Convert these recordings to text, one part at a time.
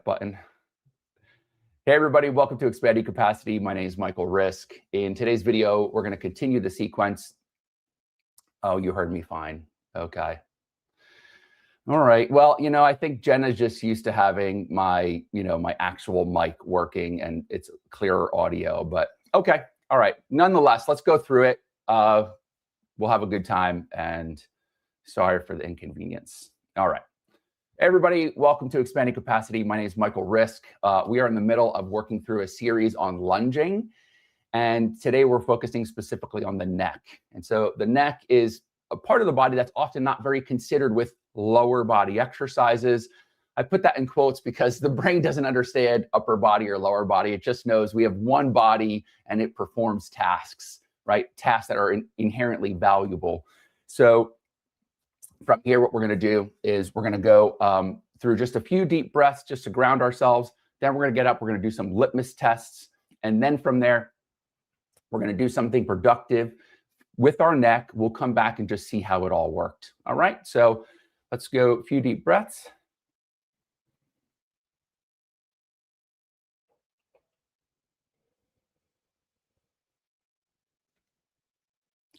Button. Hey everybody, welcome to Expanding Capacity. My name is Michael Risk. In today's video, we're going to continue the sequence. Oh, you heard me fine. Okay. All right. Well, I think Jenna's just used to having my, my actual mic working and it's clearer audio, but okay. All right. Nonetheless, let's go through it. We'll have a good time and sorry for the inconvenience. All right. Everybody, welcome to Expanding Capacity. My name is Michael Risk. We are in the middle of working through a series on lunging. And today we're focusing specifically on the neck. And so the neck is a part of the body that's often not very considered with lower body exercises. I put that in quotes because the brain doesn't understand upper body or lower body. It just knows we have one body and it performs tasks, right? Tasks that are inherently valuable. So from here, what we're going to do is we're going to go through just a few deep breaths just to ground ourselves. Then we're going to get up. We're going to do some litmus tests. And then from there, we're going to do something productive with our neck. We'll come back and just see how it all worked. All right. So let's go a few deep breaths.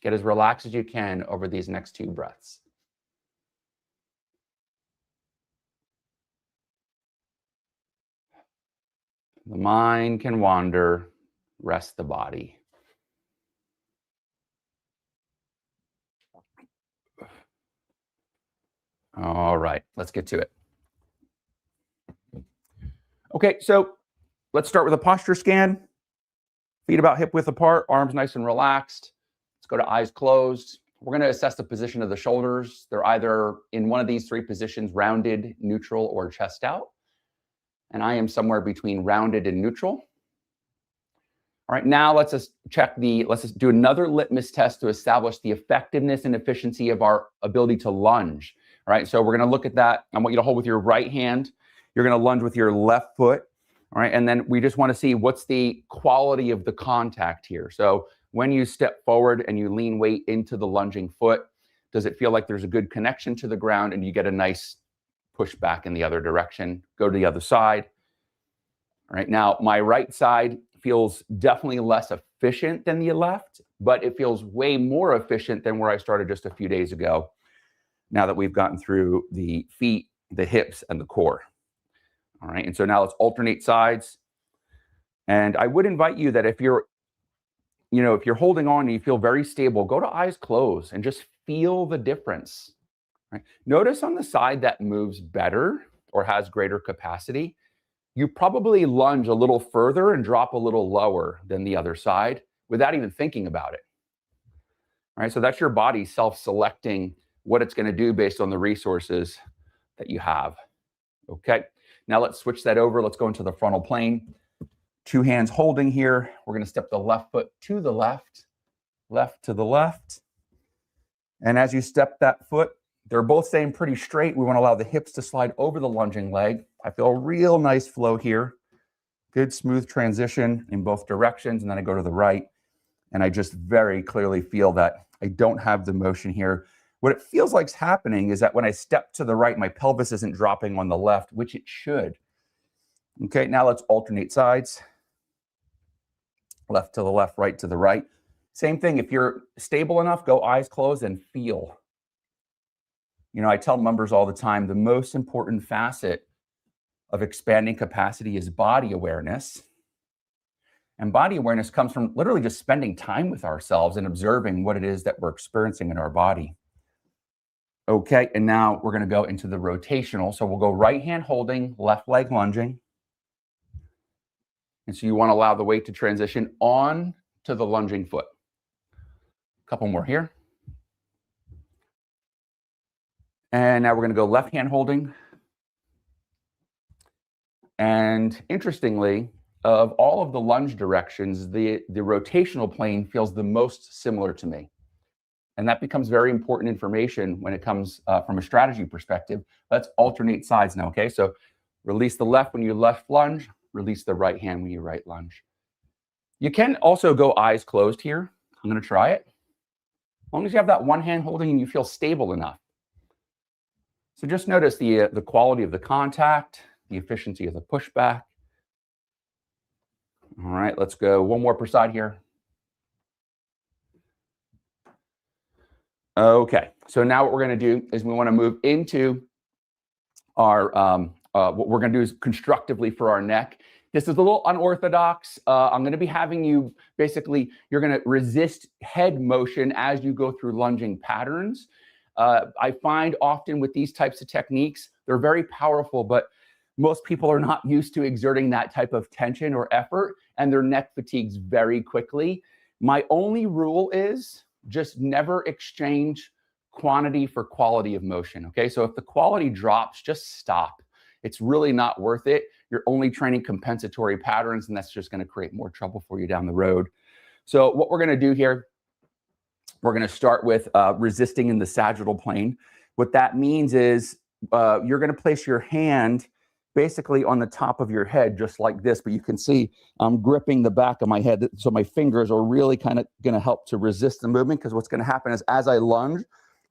Get as relaxed as you can over these next two breaths. The mind can wander, rest the body. All right, let's get to it. Okay, so let's start with a posture scan. Feet about hip width apart, arms nice and relaxed. Let's go to eyes closed. We're going to assess the position of the shoulders. They're either in one of these three positions, rounded, neutral, or chest out. And I am somewhere between rounded and neutral. All right, now let's just do another litmus test to establish the effectiveness and efficiency of our ability to lunge. All right, so we're going to look at that. I want you to hold with your right hand. You're going to lunge with your left foot. All right, and then we just want to see what's the quality of the contact here. So when you step forward and you lean weight into the lunging foot, does it feel like there's a good connection to the ground and you get a nice push back in the other direction? Go to the other side. All right, now my right side feels definitely less efficient than the left, but it feels way more efficient than where I started just a few days ago, now that we've gotten through the feet, the hips, and the core. All right, and so now let's alternate sides. And I would invite you that if you're holding on and you feel very stable, go to eyes closed and just feel the difference. Right? Notice on the side that moves better or has greater capacity, you probably lunge a little further and drop a little lower than the other side without even thinking about it. All right, so that's your body self-selecting what it's going to do based on the resources that you have. Okay, now let's switch that over. Let's go into the frontal plane. Two hands holding here. We're going to step the left foot to the left, left to the left. And as you step that foot, they're both staying pretty straight. We want to allow the hips to slide over the lunging leg. I feel a real nice flow here. Good smooth transition in both directions. And then I go to the right. And I just very clearly feel that I don't have the motion here. What it feels like is happening is that when I step to the right, my pelvis isn't dropping on the left, which it should. Okay, now let's alternate sides. Left to the left, right to the right. Same thing. If you're stable enough, go eyes closed and feel. I tell members all the time, the most important facet of expanding capacity is body awareness. And body awareness comes from literally just spending time with ourselves and observing what it is that we're experiencing in our body. Okay, and now we're going to go into the rotational. So we'll go right hand holding, left leg lunging. And so you want to allow the weight to transition on to the lunging foot. A couple more here. And now we're going to go left hand holding. And interestingly, of all of the lunge directions, the rotational plane feels the most similar to me. And that becomes very important information when it comes from a strategy perspective. Let's alternate sides now, okay? So release the left when you left lunge, release the right hand when you right lunge. You can also go eyes closed here. I'm going to try it. As long as you have that one hand holding and you feel stable enough. So just notice the quality of the contact, the efficiency of the pushback. All right, let's go one more per side here. Okay, so now what we're going to do is we want to move into our, what we're going to do is constructively for our neck. This is a little unorthodox. I'm going to be having you, basically, you're going to resist head motion as you go through lunging patterns. I find often with these types of techniques, they're very powerful, but most people are not used to exerting that type of tension or effort, and their neck fatigues very quickly. My only rule is just never exchange quantity for quality of motion, okay? So if the quality drops, just stop. It's really not worth it. You're only training compensatory patterns, and that's just going to create more trouble for you down the road. So what we're going to do here, we're going to start with resisting in the sagittal plane. What that means is you're going to place your hand basically on the top of your head, just like this, but you can see I'm gripping the back of my head. So my fingers are really kind of going to help to resist the movement, because what's going to happen is as I lunge,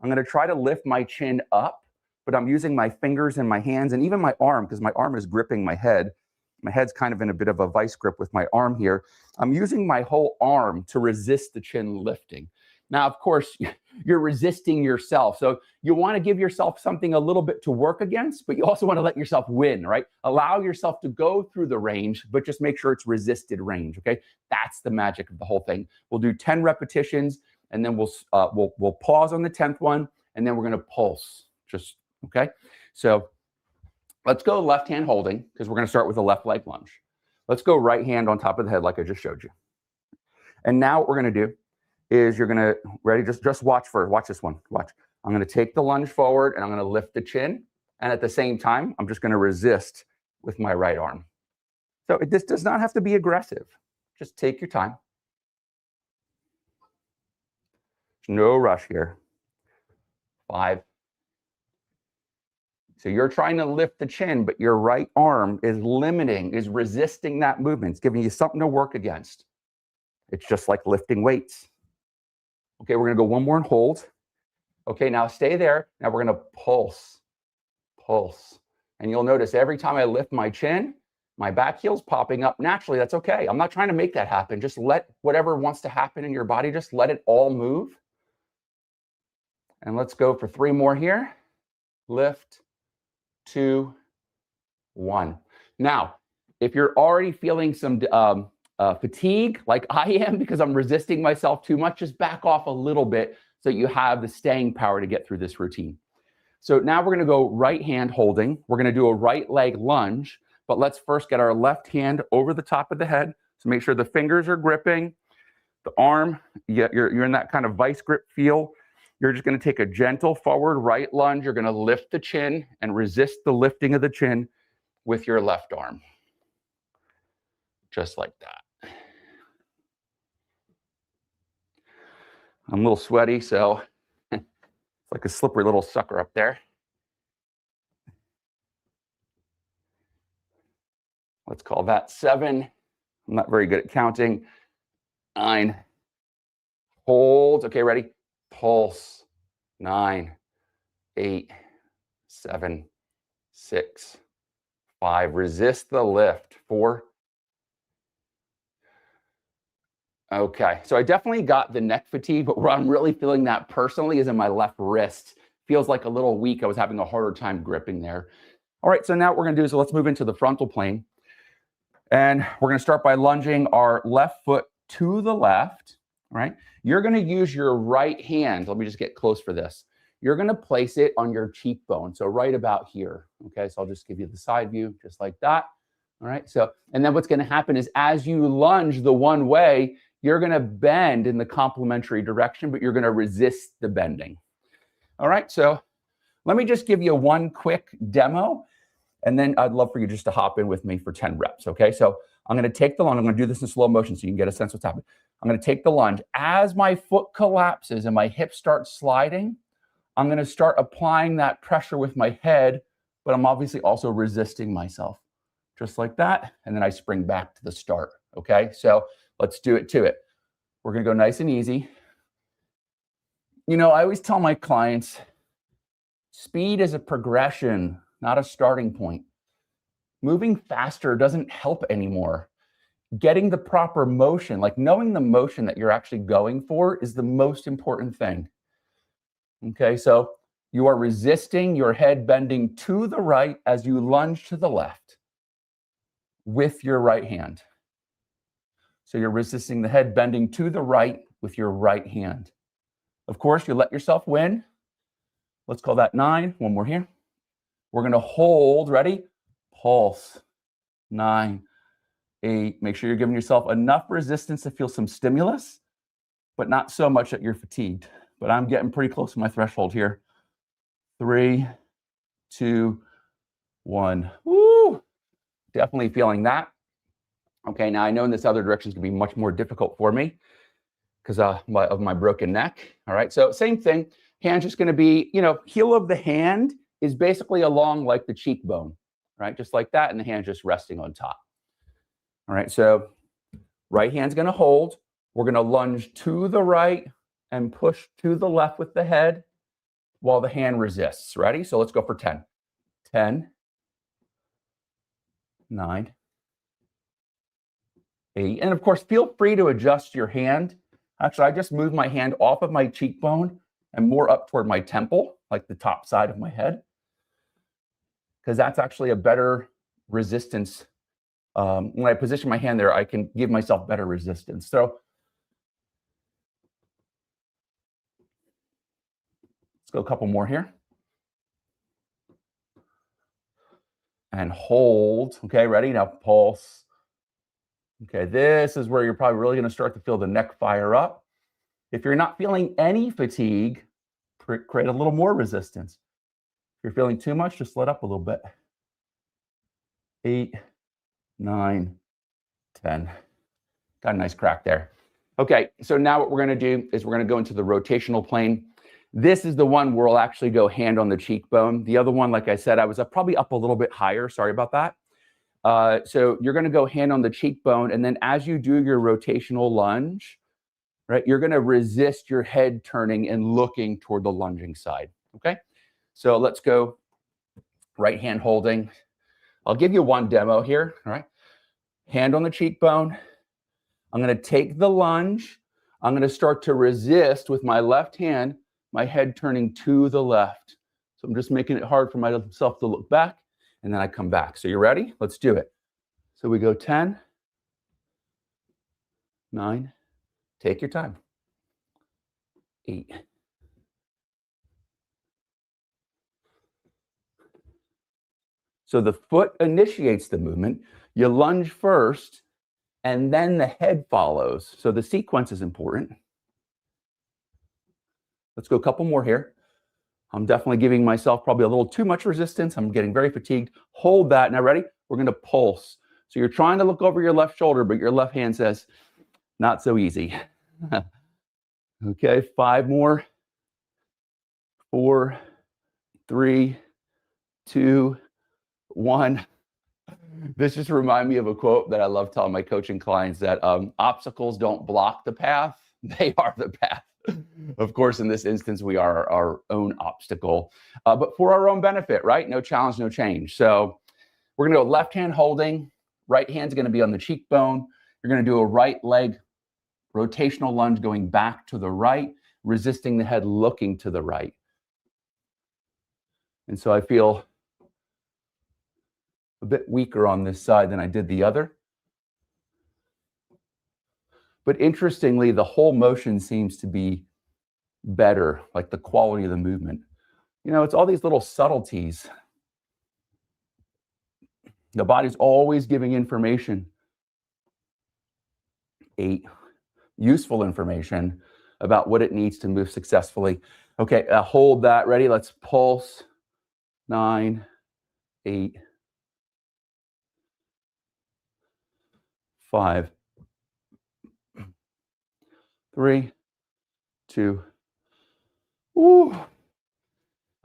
I'm going to try to lift my chin up, but I'm using my fingers and my hands and even my arm, because my arm is gripping my head. My head's kind of in a bit of a vice grip with my arm here. I'm using my whole arm to resist the chin lifting. Now, of course, you're resisting yourself. So you want to give yourself something a little bit to work against, but you also want to let yourself win, right? Allow yourself to go through the range, but just make sure it's resisted range, okay? That's the magic of the whole thing. We'll do 10 repetitions, and then we'll pause on the 10th one, and then we're going to pulse, just, okay? So let's go left hand holding, because we're going to start with a left leg lunge. Let's go right hand on top of the head like I just showed you. And now what we're going to do is you're going to, ready, just watch this one, watch. I'm going to take the lunge forward, and I'm going to lift the chin. And at the same time, I'm just going to resist with my right arm. So this does not have to be aggressive. Just take your time. No rush here. 5. So you're trying to lift the chin, but your right arm is resisting that movement. It's giving you something to work against. It's just like lifting weights. Okay, we're going to go one more and hold. Okay, now stay there. Now we're going to pulse. Pulse. And you'll notice every time I lift my chin, my back heel's popping up naturally. That's okay. I'm not trying to make that happen. Just let whatever wants to happen in your body, just let it all move. And let's go for 3 more here. Lift, 2, 1. Now, if you're already feeling some fatigue, like I am, because I'm resisting myself too much, just back off a little bit so you have the staying power to get through this routine. So now we're going to go right hand holding. We're going to do a right leg lunge, but let's first get our left hand over the top of the head. So make sure the fingers are gripping. The arm, you're in that kind of vice grip feel. You're just going to take a gentle forward right lunge. You're going to lift the chin and resist the lifting of the chin with your left arm. Just like that. I'm a little sweaty, so it's like a slippery little sucker up there. Let's call that 7. I'm not very good at counting. 9. Hold. Okay, ready? Pulse. 9, 8, 7, 6, 5. Resist the lift. 4. Okay, so I definitely got the neck fatigue, but where I'm really feeling that personally is in my left wrist. Feels like a little weak. I was having a harder time gripping there. All right, so now what we're going to do is let's move into the frontal plane. And we're going to start by lunging our left foot to the left, right? You're going to use your right hand. Let me just get close for this. You're going to place it on your cheekbone, so right about here. Okay, so I'll just give you the side view, just like that. All right, so, and then what's going to happen is as you lunge the one way, you're going to bend in the complementary direction, but you're going to resist the bending. All right, so let me just give you one quick demo, and then I'd love for you just to hop in with me for 10 reps, okay? So I'm going to take the lunge. I'm going to do this in slow motion so you can get a sense of what's happening. I'm going to take the lunge. As my foot collapses and my hips start sliding, I'm going to start applying that pressure with my head, but I'm obviously also resisting myself, just like that, and then I spring back to the start, okay? So let's do it to it. We're going to go nice and easy. You know, I always tell my clients, speed is a progression, not a starting point. moving faster doesn't help anymore. Getting the proper motion, like knowing the motion that you're actually going for, is the most important thing. Okay, so you are resisting your head bending to the right as you lunge to the left with your right hand. So you're resisting the head bending to the right with your right hand. Of course, you let yourself win. Let's call that 9. One more here. We're going to hold. Ready? Pulse. 9, 8. Make sure you're giving yourself enough resistance to feel some stimulus, but not so much that you're fatigued. But I'm getting pretty close to my threshold here. 3, 2, 1. Woo! Definitely feeling that. Okay, now I know in this other direction is going to be much more difficult for me because of my broken neck. All right, so same thing. Hand's just going to be, heel of the hand is basically along like the cheekbone, right? Just like that, and the hand's just resting on top. All right, so right hand's going to hold. We're going to lunge to the right and push to the left with the head while the hand resists. Ready? So let's go for 10. 10, 9, 8. And of course, feel free to adjust your hand. Actually, I just moved my hand off of my cheekbone and more up toward my temple, like the top side of my head, because that's actually a better resistance. When I position my hand there, I can give myself better resistance. So let's go a couple more here. And hold. Okay, ready? Now pulse. Okay, this is where you're probably really going to start to feel the neck fire up. If you're not feeling any fatigue, create a little more resistance. If you're feeling too much, just let up a little bit. 8, 9, 10. Got a nice crack there. Okay, so now what we're going to do is we're going to go into the rotational plane. This is the one where we'll actually go hand on the cheekbone. The other one, like I said, I was probably up a little bit higher. Sorry about that. So you're going to go hand on the cheekbone, and then as you do your rotational lunge, right, you're going to resist your head turning and looking toward the lunging side. Okay, so let's go right hand holding. I'll give you one demo here. All right, hand on the cheekbone. I'm going to take the lunge. I'm going to start to resist with my left hand, my head turning to the left. So I'm just making it hard for myself to look back, and then I come back. So you ready? Let's do it. So we go 10, 9, take your time, 8. So the foot initiates the movement. You lunge first, and then the head follows. So the sequence is important. Let's go a couple more here. I'm definitely giving myself probably a little too much resistance. I'm getting very fatigued. Hold that. Now ready? We're going to pulse. So you're trying to look over your left shoulder, but your left hand says, not so easy. Okay, 5 more. 4, 3, 2, 1. This just reminds me of a quote that I love telling my coaching clients, that obstacles don't block the path, they are the path. Of course, in this instance, we are our own obstacle, but for our own benefit, right? No challenge, no change. So we're going to go left hand holding, right hand's going to be on the cheekbone. You're going to do a right leg rotational lunge going back to the right, resisting the head looking to the right. And so I feel a bit weaker on this side than I did the other. But interestingly, the whole motion seems to be better, like the quality of the movement. It's all these little subtleties. The body's always giving information. 8, useful information about what it needs to move successfully. Okay, hold that. Ready? Let's pulse. 9, 8, 5, 3, 2. Ooh.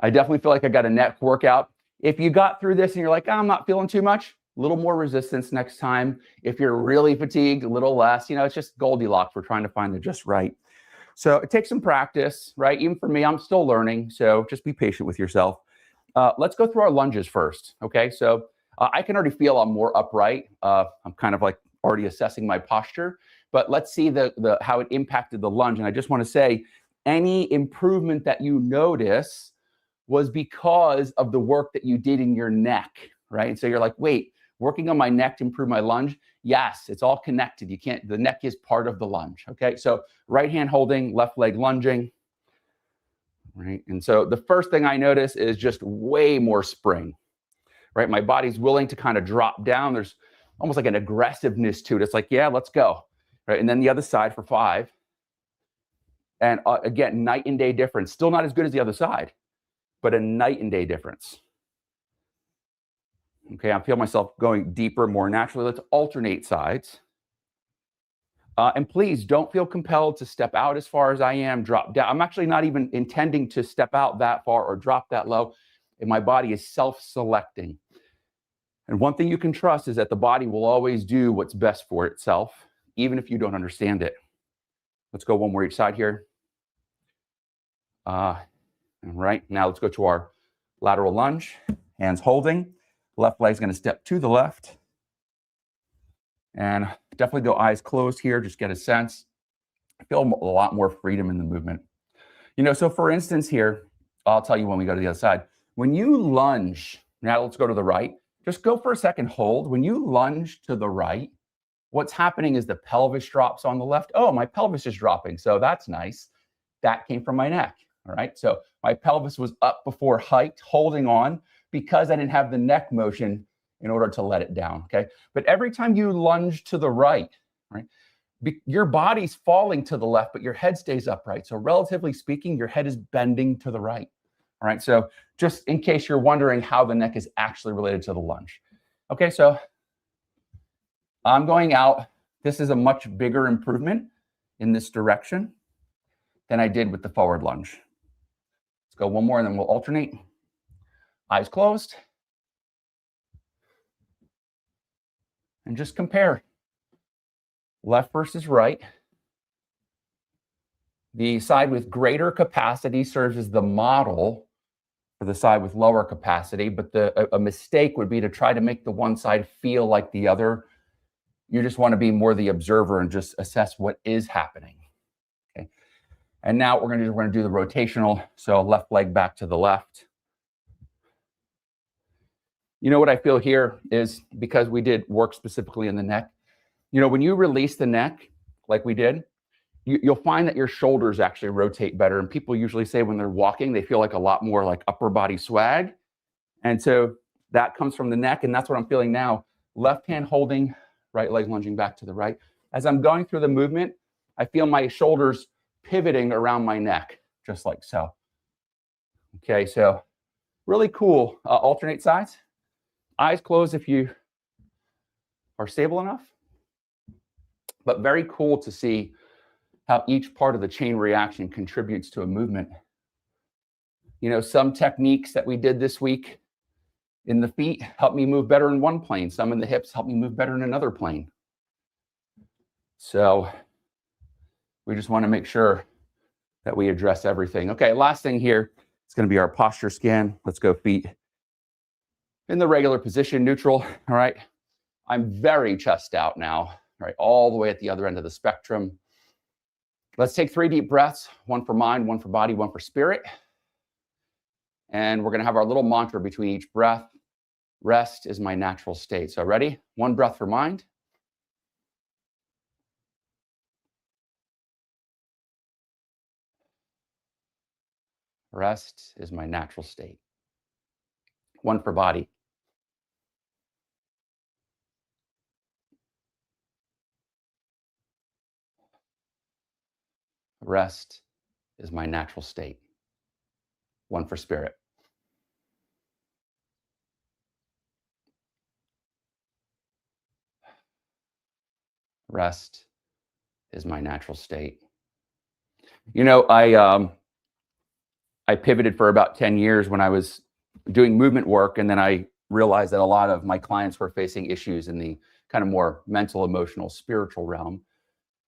I definitely feel like I got a neck workout. If you got through this and you're like, I'm not feeling too much, a little more resistance next time. If you're really fatigued, a little less. It's just Goldilocks. We're trying to find the just right. So it takes some practice, right? Even for me, I'm still learning. So just be patient with yourself. Let's go through our lunges first. Okay, so I can already feel I'm more upright. I'm kind of like already assessing my posture, but let's see how it impacted the lunge. And I just want to say, any improvement that you notice was because of the work that you did in your neck, right? And so you're like, wait, working on my neck to improve my lunge? Yes, it's all connected. The neck is part of the lunge, okay? So right hand holding, left leg lunging, right? And so the first thing I notice is just way more spring, right? My body's willing to kind of drop down. There's almost like an aggressiveness to it. It's like, yeah, let's go, right? And then the other side for 5. And again, night and day difference. Still not as good as the other side, but a night and day difference. Okay, I feel myself going deeper, more naturally. Let's alternate sides. And please don't feel compelled to step out as far as I am, drop down. I'm actually not even intending to step out that far or drop that low. And my body is self-selecting. And one thing you can trust is that the body will always do what's best for itself, even if you don't understand it. Let's go one more each side here. All right, now let's go to our lateral lunge. Hands holding. Left leg's going to step to the left. And definitely go eyes closed here. Just get a sense. I feel a lot more freedom in the movement. So for instance here, I'll tell you when we go to the other side. When you lunge, now let's go to the right. Just go for a second, hold. When you lunge to the right, what's happening is the pelvis drops on the left. Oh, my pelvis is dropping, so that's nice. That came from my neck, all right? So my pelvis was up before hiked, holding on because I didn't have the neck motion in order to let it down, okay? But every time you lunge to the right, your body's falling to the left, but your head stays upright. So relatively speaking, your head is bending to the right, all right? So just in case you're wondering how the neck is actually related to the lunge. Okay, so I'm going out. This is a much bigger improvement in this direction than I did with the forward lunge. Let's go one more and then we'll alternate. Eyes closed. And just compare left versus right. The side with greater capacity serves as the model for the side with lower capacity, but a mistake would be to try to make the one side feel like the other. You just want to be more the observer and just assess what is happening. Okay. And now we're going to do the rotational. So left leg back to the left. What I feel here is because we did work specifically in the neck, when you release the neck like we did, you'll find that your shoulders actually rotate better. And people usually say when they're walking, they feel like a lot more like upper body swag. And so that comes from the neck. And that's what I'm feeling now. Left hand holding, right leg lunging back to the right. As I'm going through the movement, I feel my shoulders pivoting around my neck, just like so. Okay, so really cool. Alternate sides. Eyes closed if you are stable enough. But very cool to see how each part of the chain reaction contributes to a movement. Some techniques that we did this week in the feet help me move better in one plane. Some in the hips help me move better in another plane. So we just want to make sure that we address everything. Okay, last thing here is going to be our posture scan. Let's go feet in the regular position, neutral, all right? I'm very chest out now, right? All the way at the other end of the spectrum. Let's take 3 deep breaths, one for mind, one for body, one for spirit. And we're going to have our little mantra between each breath. Rest is my natural state. So ready? 1 breath for mind. Rest is my natural state. 1 for body. Rest is my natural state. 1 for spirit. Rest is my natural state. I pivoted for about 10 years when I was doing movement work, and then I realized that a lot of my clients were facing issues in the kind of more mental, emotional, spiritual realm.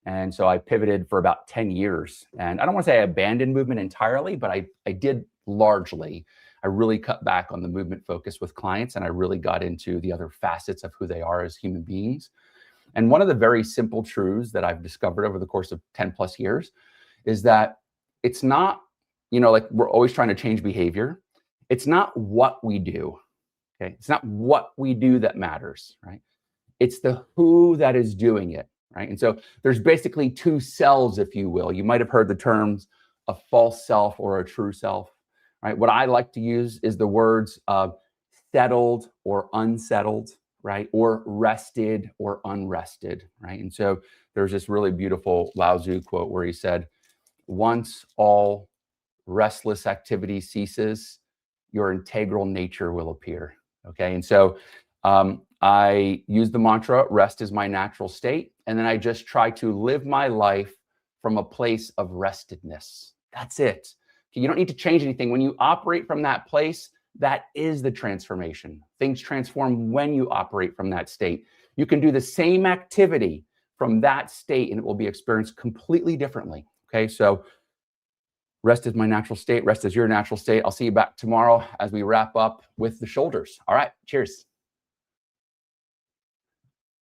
And so I pivoted for about 10 years. And I don't want to say I abandoned movement entirely, but I did largely. I really cut back on the movement focus with clients, and I really got into the other facets of who they are as human beings. And one of the very simple truths that I've discovered over the course of 10 plus years is that it's not, like we're always trying to change behavior. It's not what we do. Okay. It's not what we do that matters, right? It's the who that is doing it, right? And so there's basically two selves, if you will. You might have heard the terms a false self or a true self, right? What I like to use is the words settled or unsettled, right? Or rested or unrested, right? And so there's this really beautiful Lao Tzu quote where he said, once all restless activity ceases, your integral nature will appear. Okay. And so I use the mantra, rest is my natural state. And then I just try to live my life from a place of restedness. That's it. Okay, you don't need to change anything. When you operate from that place, that is the transformation. Things transform when you operate from that state. You can do the same activity from that state and it will be experienced completely differently. Okay. So rest is my natural state. Rest is your natural state. I'll see you back tomorrow as we wrap up with the shoulders. All right. Cheers.